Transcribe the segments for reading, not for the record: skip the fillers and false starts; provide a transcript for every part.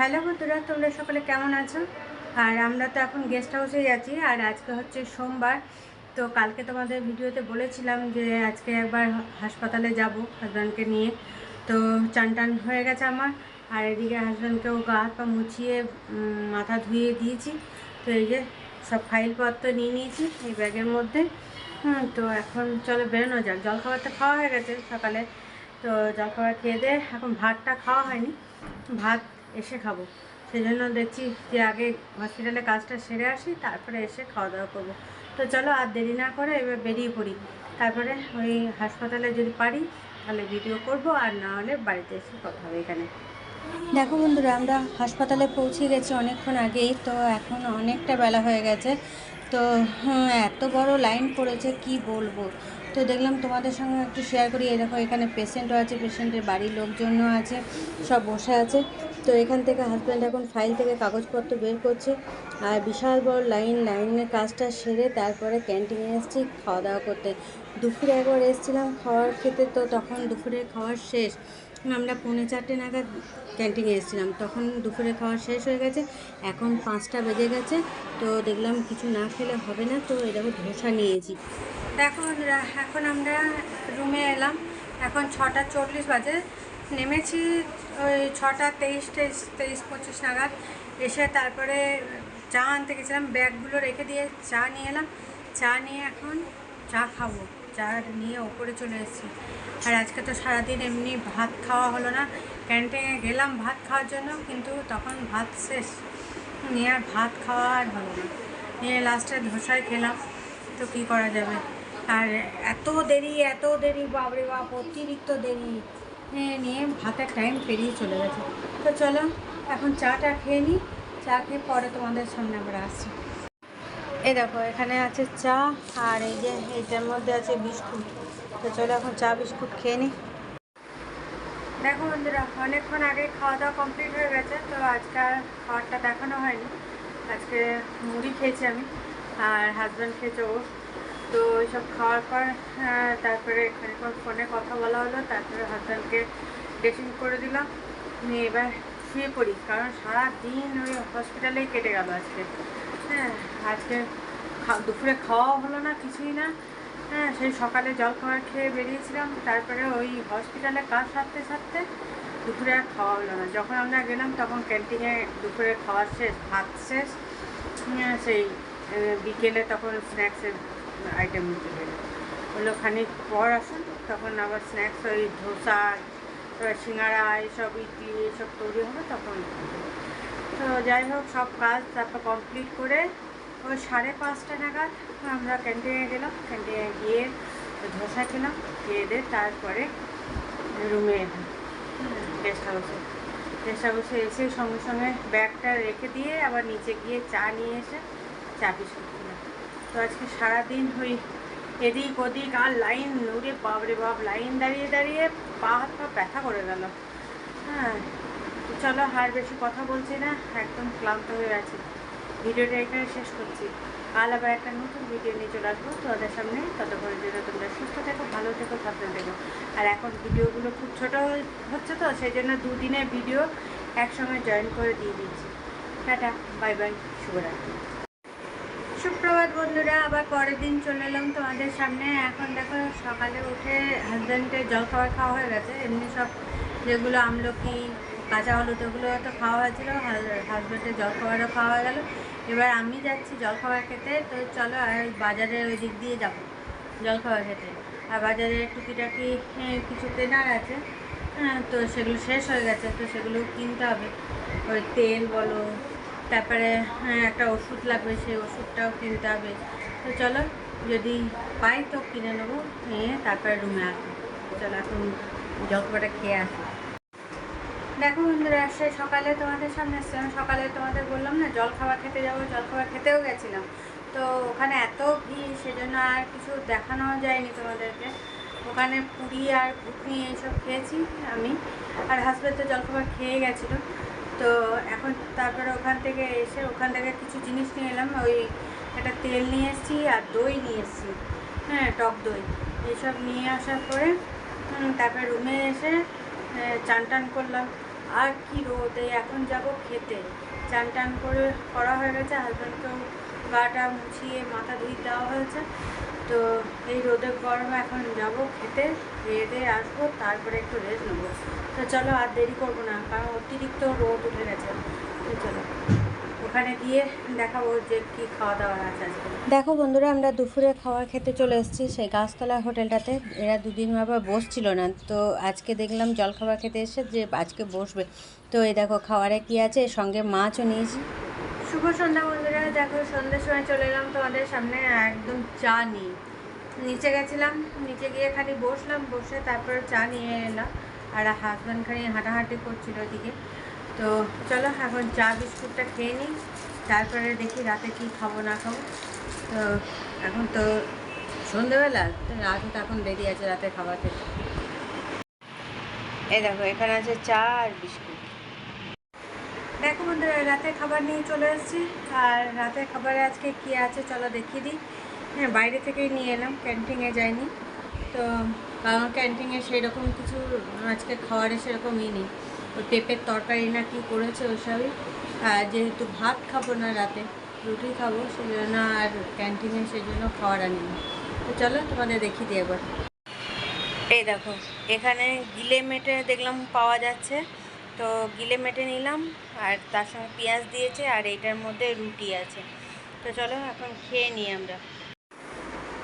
Hello বন্ধুরা, তোমরা সকলে কেমন আছো? আর আমরা তো এখন গেস্ট হাউসে যাচ্ছি। আর আজকে হচ্ছে সোমবার। তো কালকে তোমাদের ভিডিওতে বলেছিলাম যে আজকে একবার হাসপাতালে যাব হাজব্যান্ডকে নিয়ে। তো চান টান হয়ে গেছে আমার। আর এদিকে হাজব্যান্ডকেও গা হাত পা মুছিয়ে মাথা ধুয়ে দিয়েছি। তো এই যে সব ফাইলপত্র নিয়ে নিয়েছি এই ব্যাগের মধ্যে। তো এখন চলো বেরোনো যাক। জলখাবারটা খাওয়া হয়ে গেছে সকালে। তো জলখাবার খেয়ে দিয়ে এখন ভাতটা খাওয়া হয়নি, ভাত এসে খাবো। সেই জন্য দেখছি যে আগে হসপিটালে কাজটা সেরে আসি, তারপরে এসে খাওয়া দাওয়া করবো। তো চলো আর দেরি না করে এবার বেরিয়ে পড়ি। তারপরে ওই হাসপাতালে যদি পারি তাহলে ভিডিও করব, আর না হলে বাড়িতে এসে কথা হবে এখানে। দেখো বন্ধুরা, আমরা হাসপাতালে পৌঁছে গেছি অনেকক্ষণ আগেই। তো এখন অনেকটা বেলা হয়ে গেছে। তো এত বড় লাইন পড়েছে কি বলবো। তো দেখলাম তোমাদের সঙ্গে একটু শেয়ার করি। এই দেখো এখানে পেশেন্টও আছে, পেশেন্টের বাড়ির লোকজনও আছে, সব বসে আছে। তো এখান থেকে হাজব্যান্ড এখন ফাইল থেকে কাগজপত্র বের করছে। আর বিশাল বড় লাইনের কাজটা সেরে তারপরে ক্যান্টিনে এসেছি খাওয়া দাওয়া করতে। দুপুরে একবার এসেছিলাম খাওয়ার খেতে, তো তখন দুপুরে খাওয়ার শেষ। আমরা 4:45 নাগাদ ক্যান্টিনে এসেছিলাম, তখন দুপুরে খাওয়া শেষ হয়ে গেছে। এখন 5টা বেজে গেছে। তো দেখলাম কিছু না খেলে হবে না, তো এরকম ধোসা নিয়েছি। দেখো বন্ধুরা, এখন আমরা রুমে এলাম। এখন 6:40 বাজে। নেমেছি ওই 6:23-25 নাগাদ। এসে তারপরে চা আনতে গেছিলাম, ব্যাগগুলো রেখে দিয়ে চা নিয়ে এলাম। চা নিয়ে এখন চা খাবো। চা নিয়ে ওপরে চলে এসেছি। আর আজকে তো সারাদিন এমনি ভাত খাওয়া হলো না। ক্যান্টিনে গেলাম ভাত খাওয়ার জন্য, কিন্তু তখন ভাত শেষ, নিয়ে আর ভাত খাওয়া আর হলো না। নিয়ে লাস্টে ধোসাই খেলাম। তো কী করা যাবে। আর এত দেরি বাপরে বাপ, অতিরিক্ত দেরি। নিয়ে ভাতের টাইম পেরিয়ে চলে গেছে। তো চলো এখন চাটা খেয়ে নিই। চা খেয়ে পরে তোমাদের সামনে আবার আসছি। এই দেখো এখানে আছে চা, আর এই যে এইটার মধ্যে আছে বিস্কুট। তো চলো এখন চা বিস্কুট খেয়ে নিই। দেখো বন্ধুরা, অনেকক্ষণ আগে খাওয়া দাওয়া কমপ্লিট হয়ে গেছে। তো আজকাল খাবারটা দেখানো হয়নি। আজকে মুড়ি খেয়েছি আমি, আর হাজব্যান্ড খেয়েছে ও। তো ওইসব খাওয়ার পর তারপরে খানিকক্ষণ ফোনে কথা বলা হলো। তারপরে হাজব্যান্ডকে ড্রেসিং করে দিলাম, নিয়ে এবার শুয়ে পড়ি। কারণ সারা দিন ওই হসপিটালেই কেটে গেল আজকে। আজকে দুপুরে খাওয়াও হলো না, কিছুই না। সেই সকালে জলখাবার খেয়ে বেরিয়েছিলাম, তারপরে ওই হসপিটালে কাজ সারতে সারতে দুপুরে আর খাওয়া হলো না। যখন আমরা গেলাম তখন ক্যান্টিনে দুপুরে খাওয়া শেষ, ভাত শেষ। সেই বিকেলে তখন স্ন্যাক্সের আইটেম চলে এলো। হলো খানিক পর আসুন, তখন আবার স্ন্যাক্স ওই ধোসা, সিঙ্গাড়া, এইসব ইডলি এইসব তৈরি হবে তখন। তো যাই হোক, সব কাজ তারপর কমপ্লিট করে ওই 5:30 নাগাদ আমরা ক্যান্টিনে গেলাম। ক্যান্টিনে গিয়ে ধোসা খেলাম, খেয়ে দিয়ে তারপরে রুমে এলাম। গেস্ট হাউসে এসে সঙ্গে সঙ্গে ব্যাগটা রেখে দিয়ে আবার নিচে গিয়ে চা নিয়ে এসে চা বিস্কুট খেলাম। তো আজকে সারাদিন ওই এদিক ওদিক আর লাইন, উড়ে বাপরে বাপ, লাইন দাঁড়িয়ে দাঁড়িয়ে পা হাত পা ব্যথা করে গেল। চলো আর বেশি কথা বলছি না, একদম ক্লান্ত হয়ে আছে। ভিডিওটা এখানে শেষ করছি। কাল আবার একটা নতুন ভিডিও নিয়ে চলে আসবো তোমাদের সামনে। ততক্ষণের জন্য তোমরা সুস্থ থেকো, ভালো থেকো, সাবধানে থেকো। আর এখন ভিডিওগুলো খুব ছোটো হচ্ছে, তো সেই জন্য 2 দিনের ভিডিও একসঙ্গে জয়েন করে দিয়ে দিচ্ছি। টাটা, বাই বাই, শুভরাত্রি। সুপ্রভাত বন্ধুরা, আবার পরের দিন চলে এলাম তোমাদের সামনে। এখন দেখো সকালে উঠে হাজব্যান্ডের জলখাবার খাওয়া হয়ে গেছে। এমনি সব যেগুলো আমলকি, কাঁচা হলুদ, ওগুলো তো খাওয়া হয়েছিল। হাজব্যান্ডের জলখাবারও খাওয়া হয়ে গেল। এবার আমি যাচ্ছি জলখাবার খেতে। তো চলো আর বাজারের ওই দিক দিয়ে যাবো জলখাবার খেতে। আর বাজারে টুকিটাকি কিছু কেনার আছে। তো সেগুলো শেষ হয়ে গেছে, তো সেগুলো কিনতে হবে। ওই তেল বলো, তারপরে একটা ওষুধ লাগবে, সেই ওষুধটাও কিনতে হবে। তো চলো, যদি পাই তো কিনে নেবো, নিয়ে তারপরে রুমে আসবো। চলো এখন জলখাবারটা খেয়ে আসি। দেখো বন্ধুরা, সেই সকালে তোমাদের সামনে আমি সকালে তোমাদের বললাম না জলখাবার খেতে যাবো, জলখাবার খেতেও গেছিলাম। তো ওখানে এত ভিড়, সেজন্য আর কিছু দেখানো যায়নি তোমাদেরকে। ওখানে পুরি আর ঘুগনি এইসব খেয়েছি আমি, আর হাজব্যান্ড তো জলখাবার খেয়ে গেছিলো। তো এখন তারপরে ওখান থেকে এসে ওখান থেকে কিছু জিনিস নিয়ে এলাম। ওই একটা তেল নিয়ে এসেছি আর দই নিয়ে এসেছি, টক দই। এইসব নিয়ে আসার পরে তারপরে রুমে এসে চান টান করলাম। আর কি রোদ, এই এখন যাব খেতে। চান টান করে করা হয়ে গেছে, হাজব্যান্ডকেও গাটা মুছিয়ে মাথা ধুয়ে দেওয়া হয়েছে। তো এই রোদের গরমে এখন যাব খেতে, খেয়ে দিয়ে আসবো, তারপরে একটু রেস্ট নেবো। তো চলো আর দেরি করবো না, কারণ অতিরিক্ত রোদ উঠে গেছে। তো চলো ওখানে গিয়ে দেখাবো যে কী খাওয়া দাওয়া আছে আজকে। দেখো বন্ধুরা, আমরা দুপুরে খাওয়ার খেতে চলে এসেছি সেই গাছতলা হোটেলটাতে। এরা দুদিন আবার বসছিল না, তো আজকে দেখলাম জলখাবার খেতে এসে যে আজকে বসবে। তো এই দেখো খাবারে কি আছে, সঙ্গে মাছও নিয়েছি। শুভ সন্ধ্যা বন্ধুরা, দেখো সন্ধ্যের সময় চলে এলাম তোমাদের সামনে একদম চা নিয়ে। নিচে গেছিলাম, নিচে গিয়ে খালি বসলাম, বসে তারপরে চা নিয়ে এলাম। আর হাজব্যান্ড খালি হাঁটাহাঁটি করছিল ওদিকে। তো চলো এখন চা বিস্কুটটা খেয়ে নিই, তারপরে দেখি রাতে কি খাবো না খাবো। তো এখন তো সন্ধ্যেবেলা, তো রাতে তো এখন দেরি আছে রাতে খাবার খেতে। এই দেখো এখানে আছে চা আর বিস্কুট। দেখো বন্ধুরা, রাতে খাবার নিয়ে চলে এসেছি। আর রাতের খাবারে আজকে কী আছে চলো দেখিয়ে দিই। হ্যাঁ, বাইরে থেকেই নিয়ে এলাম, ক্যান্টিনে যাইনি। তো কারণ ক্যান্টিনে সেই রকম কিছু আজকে খাবারে সেরকমই নেই। ওই পেঁপের তরকারি না কি করেছে ওইসবই। আর যেহেতু ভাত খাবো না রাতে, রুটি খাবো, সেই জন্য আর ক্যান্টিনে সেই জন্য খাবার আনিনি। তো চলো তোমাদের দেখিয়ে দিই একবার। এই দেখো এখানে গিলে মেটে দেখলাম পাওয়া যাচ্ছে, তো গিলে মেটে নিলাম। আর তার সঙ্গে পেঁয়াজ দিয়েছে, আর এইটার মধ্যে রুটি আছে। তো চলো এখন খেয়ে নিই আমরা।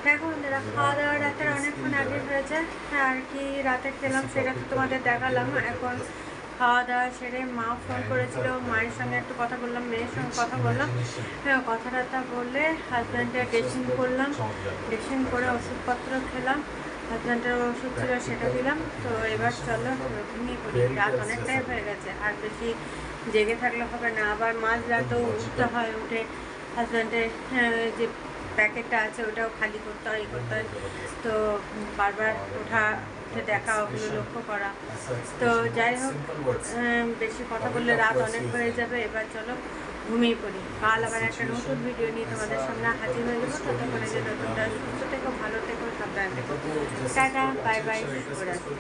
দেখো বন্ধুরা, খাওয়া দাওয়া রাতের অনেকক্ষণ আগে হয়েছে। আর কি রাতে খেলাম সেটা তো তোমাদের দেখালাম। এখন খাওয়া দাওয়া সেরে মা ফোন করেছিল, মায়ের সঙ্গে একটু কথা বললাম, মেয়ের সঙ্গে কথা বললাম। হ্যাঁ, কথাটা বললে হাজব্যান্ডের ড্রেসিং করলাম, ড্রেসিং করে ওষুধপত্র খেলাম। হাজব্যান্ডের ওষুধ ছিল সেটা দিলাম। তো এবার চলো ঘুমিয়ে পড়ি, রাত অনেকটাই হয়ে গেছে, আর বেশি জেগে থাকলে হবে না। আবার মাঝ রাতেও উঠতে হয়, উঠে হাজব্যান্ডের যে প্যাকেটটা আছে ওটাও খালি করতে হয়, করতে হয়। তো বারবার উঠে দেখা, ওগুলো লক্ষ্য করা। তো যাই হোক, বেশি কথা বললে রাত অনেক হয়ে যাবে। এবার চলো ঘুমিয়ে পড়ি, কাল আবার একটা নতুন ভিডিও নিয়ে তোমাদের সামনে হাজির হয়ে যাবো। ততক্ষণে যে নতুনটা সুস্থ থেকো, ভালো থেকো, সাবধানে থেকো। টাটা, বাই বাই, শুভরাত্রি।